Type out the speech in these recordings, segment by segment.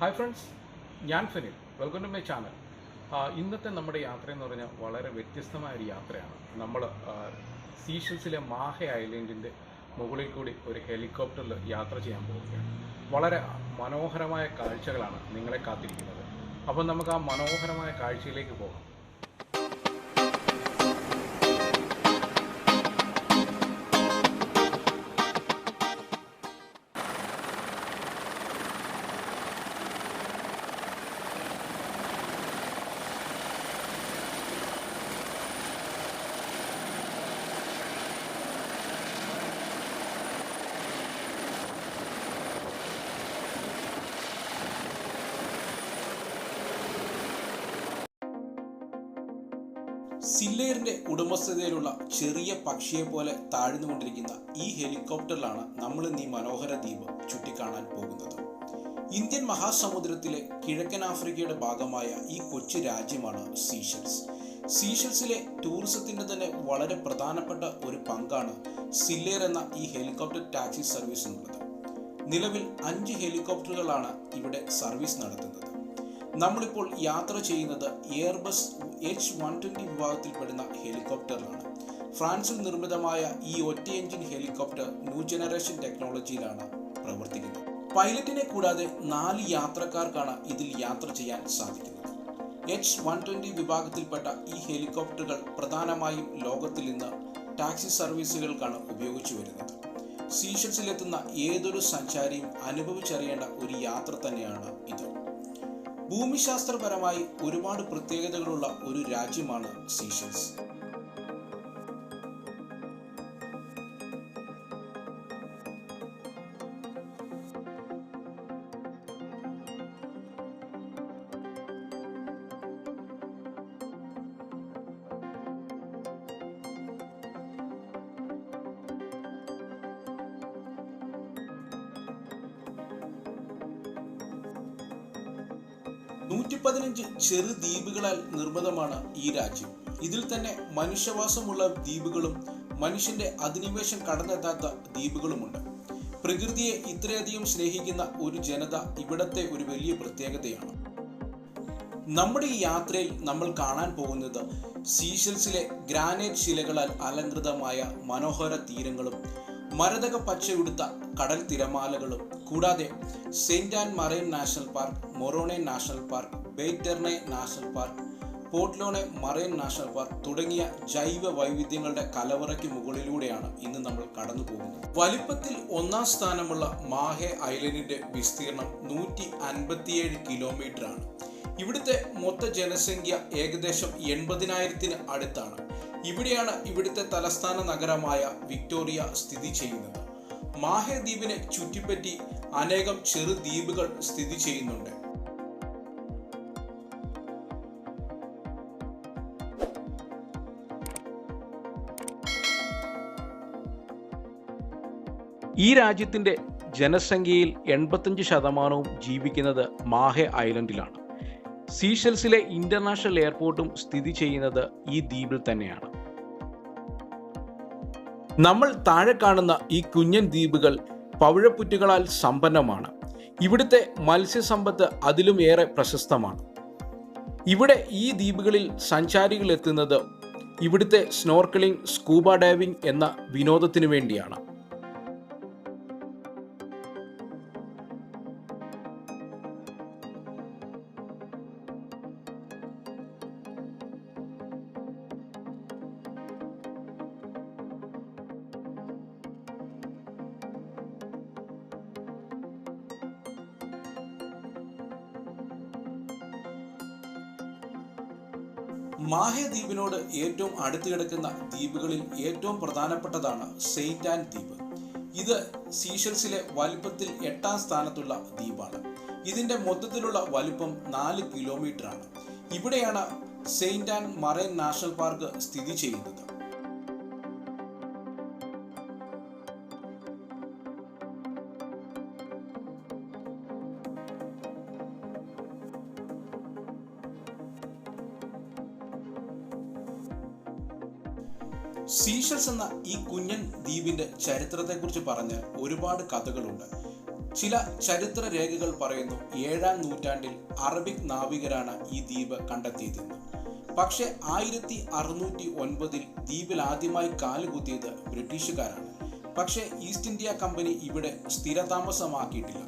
Hi friends, ഞാൻ Fenil. Welcome to my channel. ഇന്നത്തെ നമ്മുടെ യാത്ര എന്ന് പറഞ്ഞാൽ വളരെ വ്യത്യസ്തമായ ഒരു യാത്രയാണ്. നമ്മൾ സീഷൽസിലെ മാഹെ ഐലൻഡിൻ്റെ മുകളിൽ കൂടി ഒരു ഹെലികോപ്റ്ററിൽ യാത്ര ചെയ്യാൻ പോവുകയാണ്. വളരെ മനോഹരമായ കാഴ്ചകളാണ് നിങ്ങളെ കാത്തിരിക്കുന്നത്. അപ്പോൾ നമുക്ക് ആ മനോഹരമായ കാഴ്ചയിലേക്ക് പോകാം. സില്ലേറിന്റെ ഉടമസ്ഥതയിലുള്ള ചെറിയ പക്ഷിയെ പോലെ താഴ്ന്നുകൊണ്ടിരിക്കുന്ന ഈ ഹെലികോപ്റ്ററിലാണ് നമ്മൾ ഇന്ന് ഈ മനോഹര ദ്വീപ് ചുറ്റിക്കാണാൻ പോകുന്നത്. ഇന്ത്യൻ മഹാസമുദ്രത്തിലെ കിഴക്കൻ ആഫ്രിക്കയുടെ ഭാഗമായ ഈ കൊച്ചു രാജ്യമാണ് സീഷൽസ്. സീഷൽസിലെ ടൂറിസത്തിന്റെ തന്നെ വളരെ പ്രധാനപ്പെട്ട ഒരു പങ്കാണ് സില്ലേർ എന്ന ഈ ഹെലികോപ്റ്റർ ടാക്സി സർവീസിനുള്ളത്. നിലവിൽ 5 ഹെലികോപ്റ്ററുകളാണ് ഇവിടെ സർവീസ് നടത്തുന്നത്. നമ്മളിപ്പോൾ യാത്ര ചെയ്യുന്നത് എയർബസ് H120 വിഭാഗത്തിൽപ്പെടുന്ന ഹെലികോപ്റ്ററിലാണ്. ഫ്രാൻസിൽ നിർമ്മിതമായ ഈ ഒറ്റ എഞ്ചിൻ ഹെലികോപ്റ്റർ ന്യൂ ജനറേഷൻ ടെക്നോളജിയിലാണ് പ്രവർത്തിക്കുന്നത്. പൈലറ്റിനെ കൂടാതെ 4 യാത്രക്കാർക്കാണ് ഇതിൽ യാത്ര ചെയ്യാൻ സാധിക്കുന്നത്. H120 വിഭാഗത്തിൽപ്പെട്ട ഈ ഹെലികോപ്റ്ററുകൾ പ്രധാനമായും ലോകത്തിൽ ഇന്ന് ടാക്സി സർവീസുകൾക്കാണ് ഉപയോഗിച്ചു വരുന്നത്. സീഷൽസിലെത്തുന്ന ഏതൊരു സഞ്ചാരിയും അനുഭവിച്ചറിയേണ്ട ഒരു യാത്ര തന്നെയാണ് ഇത്. ഭൂമിശാസ്ത്രപരമായി ഒരുപാട് പ്രത്യേകതകളുള്ള ഒരു രാജ്യമാണ് സീഷൽസ്. ചെറു ദ്വീപുകളാൽ നിർമ്മിതമാണ് ഈ രാജ്യം. ഇതിൽ തന്നെ മനുഷ്യവാസമുള്ള ദ്വീപുകളും മനുഷ്യന്റെ അധിനിവേശം കടന്നെത്താത്ത ദ്വീപുകളുമുണ്ട്. പ്രകൃതിയെ ഇത്രയധികം സ്നേഹിക്കുന്ന ഒരു ജനത ഇവിടത്തെ ഒരു വലിയ പ്രത്യേകതയാണ്. നമ്മുടെ ഈ യാത്രയിൽ നമ്മൾ കാണാൻ പോകുന്നത് സീഷൽസിലെ ഗ്രാനൈറ്റ് ശിലകളാൽ അലങ്കൃതമായ മനോഹര തീരങ്ങളും മരതക പച്ചയുടുത്ത കടൽ തിരമാലകളും കൂടാതെ Saint Anne marine national park, Morne national park, Baie Ternay national park, Port Launay marine national park തുടങ്ങിയ ജൈവ വൈവിധ്യങ്ങളുടെ കലവറയ്ക്ക് മുകളിലൂടെയാണ് ഇന്ന് നമ്മൾ കടന്നു പോകുന്നത്. വലിപ്പത്തിൽ 1ാം സ്ഥാനമുള്ള മാഹെ ഐലൻഡിന്റെ വിസ്തീർണം 157 കിലോമീറ്റർ ആണ്. ഇവിടുത്തെ മൊത്ത ജനസംഖ്യ ഏകദേശം 80,000-ന് അടുത്താണ്. ഇവിടെയാണ് ഇവിടുത്തെ തലസ്ഥാന നഗരമായ വിക്ടോറിയ സ്ഥിതി ചെയ്യുന്നത്. മാഹെ ദ്വീപിനെ ചുറ്റിപ്പറ്റി അനേകം ചെറു ദ്വീപുകൾ സ്ഥിതി ചെയ്യുന്നുണ്ട്. ഈ രാജ്യത്തിൻ്റെ ജനസംഖ്യയിൽ 85% ജീവിക്കുന്നത് മാഹെ ഐലൻഡിലാണ്. സീഷൽസിലെ ഇന്റർനാഷണൽ എയർപോർട്ടും സ്ഥിതി ചെയ്യുന്നത് ഈ ദ്വീപിൽ തന്നെയാണ്. നമ്മൾ താഴെ കാണുന്ന ഈ കുഞ്ഞൻ ദ്വീപുകൾ പവിഴപ്പുറ്റുകളാൽ സമ്പന്നമാണ്. ഇവിടുത്തെ മത്സ്യസമ്പത്ത് അതിലും ഏറെ പ്രശസ്തമാണ്. ഇവിടെ ഈ ദ്വീപുകളിൽ സഞ്ചാരികൾ എത്തുന്നത് ഇവിടുത്തെ സ്നോർക്കലിംഗ്, സ്കൂബ ഡൈവിംഗ് എന്ന വിനോദത്തിനു വേണ്ടിയാണ്. മാഹെ ദ്വീപിനോട് ഏറ്റവും അടുത്ത് കിടക്കുന്ന ദ്വീപുകളിൽ ഏറ്റവും പ്രധാനപ്പെട്ടതാണ് സെയിന്റ് ആൻ ദ്വീപ്. ഇത് സീഷൽസിലെ വലിപ്പത്തിൽ 8ാം സ്ഥാനത്തുള്ള ദ്വീപാണ്. ഇതിന്റെ മൊത്തത്തിലുള്ള വലിപ്പം 4 കിലോമീറ്റർ ആണ്. ഇവിടെയാണ് Saint Anne marine national park സ്ഥിതി ചെയ്യുന്നത്. സീഷൽസ് എന്ന ഈ കുഞ്ഞൻ ദ്വീപിന്റെ ചരിത്രത്തെക്കുറിച്ച് പറഞ്ഞാൽ ഒരുപാട് കഥകളുണ്ട്. ചില ചരിത്ര രേഖകൾ പറയുന്നു 7-ാം നൂറ്റാണ്ടിൽ അറബിക് നാവികരാണ് ഈ ദ്വീപ് കണ്ടെത്തിയതെന്ന്. പക്ഷേ 1609 ദ്വീപിൽ ആദ്യമായി കാലുകുത്തിയത് ബ്രിട്ടീഷുകാരാണ്. പക്ഷേ ഈസ്റ്റ് ഇന്ത്യ കമ്പനി ഇവിടെ സ്ഥിരതാമസമാക്കിയിട്ടില്ല.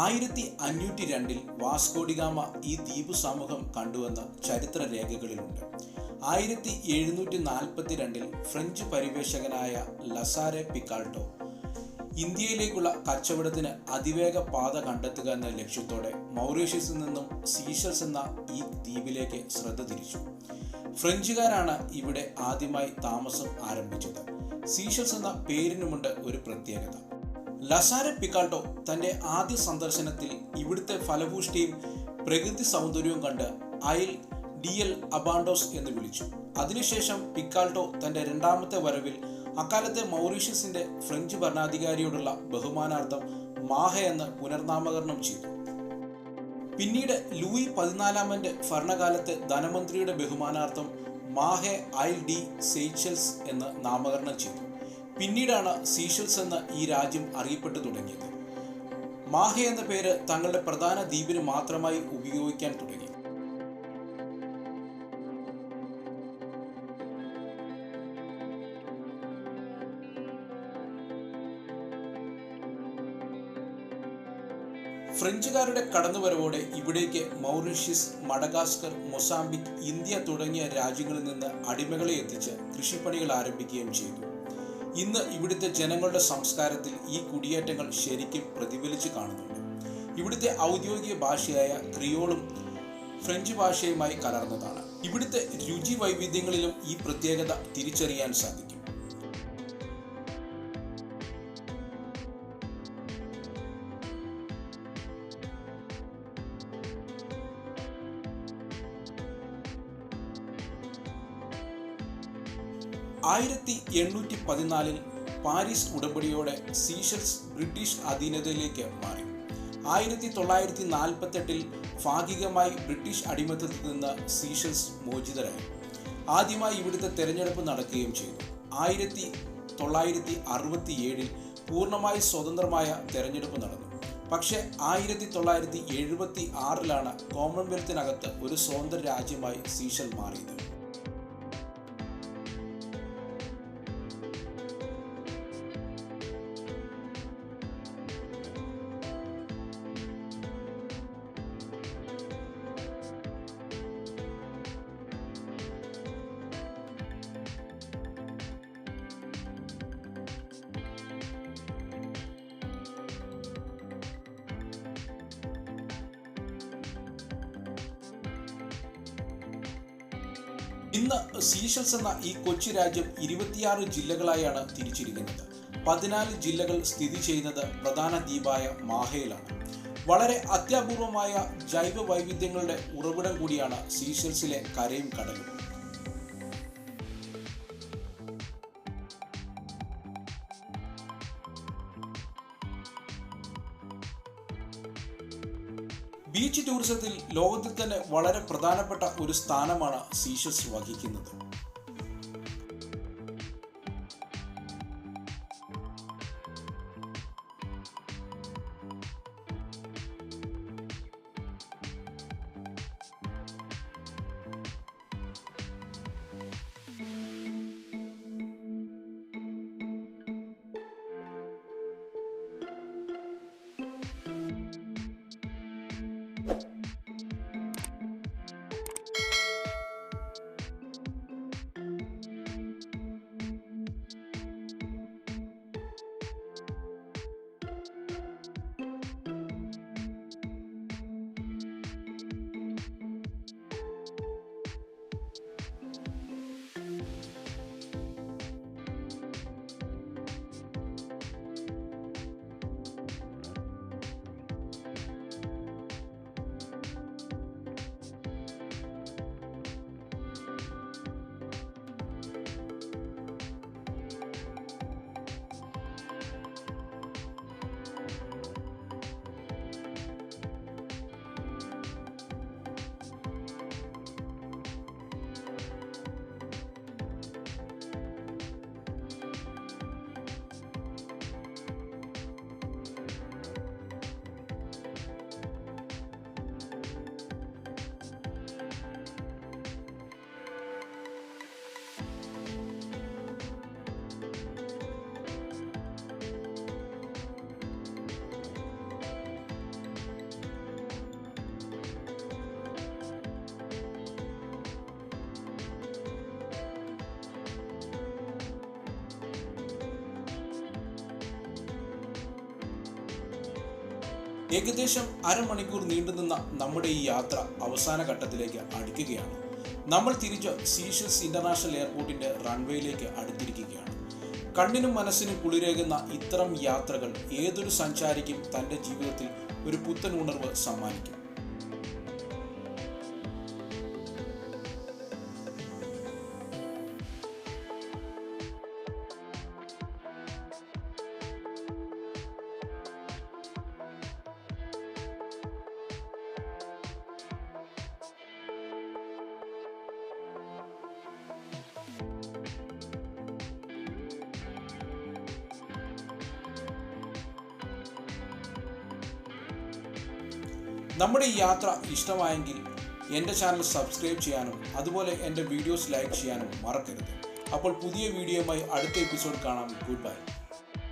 1502 വാസ്കോഡിഗാമ ഈ ദ്വീപ് സമൂഹം കണ്ടുവെന്ന ചരിത്ര രേഖകളിലുണ്ട്. 1742 ഫ്രഞ്ച് പരിവേഷകനായ ലസാരെ പിക്കാൾട്ടോ ഇന്ത്യയിലേക്കുള്ള കച്ചവടത്തിന് അതിവേഗ പാത കണ്ടെത്തുക എന്ന ലക്ഷ്യത്തോടെ മൗറീഷ്യസിൽ നിന്നും സീഷൽസ് എന്ന ഈ ദ്വീപിലേക്ക് ശ്രദ്ധ തിരിച്ചു. ഫ്രഞ്ചുകാരാണ് ഇവിടെ ആദ്യമായി താമസം ആരംഭിച്ചത്. സീഷൽസ് എന്ന പേരിനുമുണ്ട് ഒരു പ്രത്യേകത. ലസാരെ പിക്കാൾട്ടോ തന്റെ ആദ്യ സന്ദർശനത്തിൽ ഇവിടുത്തെ ഫലഭൂഷ്ടിയും പ്രകൃതി സൗന്ദര്യവും കണ്ട് ഐൽ ഡിയൽ അബാൻഡോസ് എന്ന് വിളിച്ചു. അതിനുശേഷം പിക്കാൾട്ടോ തന്റെ രണ്ടാമത്തെ വരവിൽ അക്കാലത്തെ മൗറീഷ്യസിന്റെ ഫ്രഞ്ച് ഭരണാധികാരിയോടുള്ള ബഹുമാനാർത്ഥം മാഹ എന്ന് പുനർനാമകരണം ചെയ്തു. പിന്നീട് ലൂയി 14 ഭരണകാലത്ത് ധനമന്ത്രിയുടെ ബഹുമാനാർത്ഥം മാഹെ ഐൽ ഡി സെയ്ഷൽസ് എന്ന് നാമകരണം ചെയ്തു. പിന്നീടാണ് സീഷൽസ് എന്ന് ഈ രാജ്യം അറിയപ്പെട്ടു തുടങ്ങിയത്. മാഹെ എന്ന പേര് തങ്ങളുടെ പ്രധാന ദ്വീപിന് മാത്രമായി ഉപയോഗിക്കാൻ തുടങ്ങി. ഫ്രഞ്ചുകാരുടെ കടന്നുവരവോടെ ഇവിടേക്ക് മൗറീഷ്യസ്, മഡഗാസ്കർ, മൊസാംബിക്, ഇന്ത്യ തുടങ്ങിയ രാജ്യങ്ങളിൽ നിന്ന് അടിമകളെ എത്തിച്ച് കൃഷിപ്പണികൾ ആരംഭിക്കുകയും ചെയ്തു. ഇന്ന് ഇവിടുത്തെ ജനങ്ങളുടെ സംസ്കാരത്തിൽ ഈ കുടിയേറ്റങ്ങൾ ശരിക്കും പ്രതിഫലിച്ച് കാണുന്നുണ്ട്. ഇവിടുത്തെ ഔദ്യോഗിക ഭാഷയായ ക്രിയോളും ഫ്രഞ്ച് ഭാഷയുമായി കലർന്നതാണ്. ഇവിടുത്തെ രുചി വൈവിധ്യങ്ങളിലും ഈ പ്രത്യേകത തിരിച്ചറിയാൻ സാധിക്കും. ആയിരത്തി 1814 പാരീസ് ഉടമ്പടിയോടെ സീഷൽസ് ബ്രിട്ടീഷ് അധീനതയിലേക്ക് മാറി. 1948 ഭാഗികമായി ബ്രിട്ടീഷ് അടിമത്തത്തിൽ നിന്ന് സീഷൽസ് മോചിതരായി. ആദ്യമായി ഇവിടുത്തെ തെരഞ്ഞെടുപ്പ് നടക്കുകയും ചെയ്തു. 1967 പൂർണ്ണമായി സ്വതന്ത്രമായ തെരഞ്ഞെടുപ്പ് നടന്നു. പക്ഷേ 1976 കോമൺവെൽത്തിനകത്ത് ഒരു സ്വതന്ത്ര രാജ്യമായി സീഷൽ മാറിയത്. ഇന്ന് സീഷൽസ് എന്ന ഈ കൊച്ചു രാജ്യം 26 ജില്ലകളായാണ് തിരിച്ചിരിക്കുന്നത്. 14 ജില്ലകൾ സ്ഥിതി ചെയ്യുന്നത് പ്രധാന ദ്വീപായ മാഹയിലാണ്. വളരെ അത്യപൂർവമായ ജൈവ വൈവിധ്യങ്ങളുടെ ഉറവിടം കൂടിയാണ് സീഷൽസിലെ കരയും കടലും. ബീച്ച് ടൂറിസത്തിൽ ലോകത്തിൽ തന്നെ വളരെ പ്രധാനപ്പെട്ട ഒരു സ്ഥാനമാണ് സീഷൽസ് വഹിക്കുന്നത്. ഏകദേശം അരമണിക്കൂർ നീണ്ടുനിന്ന നമ്മുടെ ഈ യാത്ര അവസാന ഘട്ടത്തിലേക്ക് അടുക്കുകയാണ്. നമ്മൾ തിരിച്ച് സീഷൽസ് ഇന്റർനാഷണൽ എയർപോർട്ടിന്റെ റൺവേയിലേക്ക് അടുത്തിരിക്കുകയാണ്. കണ്ണിനും മനസ്സിനും കുളിരേകുന്ന ഇത്തരം യാത്രകൾ ഏതൊരു സഞ്ചാരിക്കും തൻ്റെ ജീവിതത്തിൽ ഒരു പുത്തൻ ഉണർവ് സമ്മാനിക്കും. നമ്മുടെ ഈ യാത്ര ഇഷ്ടമായെങ്കിൽ എൻ്റെ ചാനൽ സബ്സ്ക്രൈബ് ചെയ്യാനും അതുപോലെ എൻ്റെ വീഡിയോസ് ലൈക്ക് ചെയ്യാനും മറക്കരുത്. അപ്പോൾ പുതിയ വീഡിയോയുമായി അടുത്ത എപ്പിസോഡ് കാണാം. Good bye.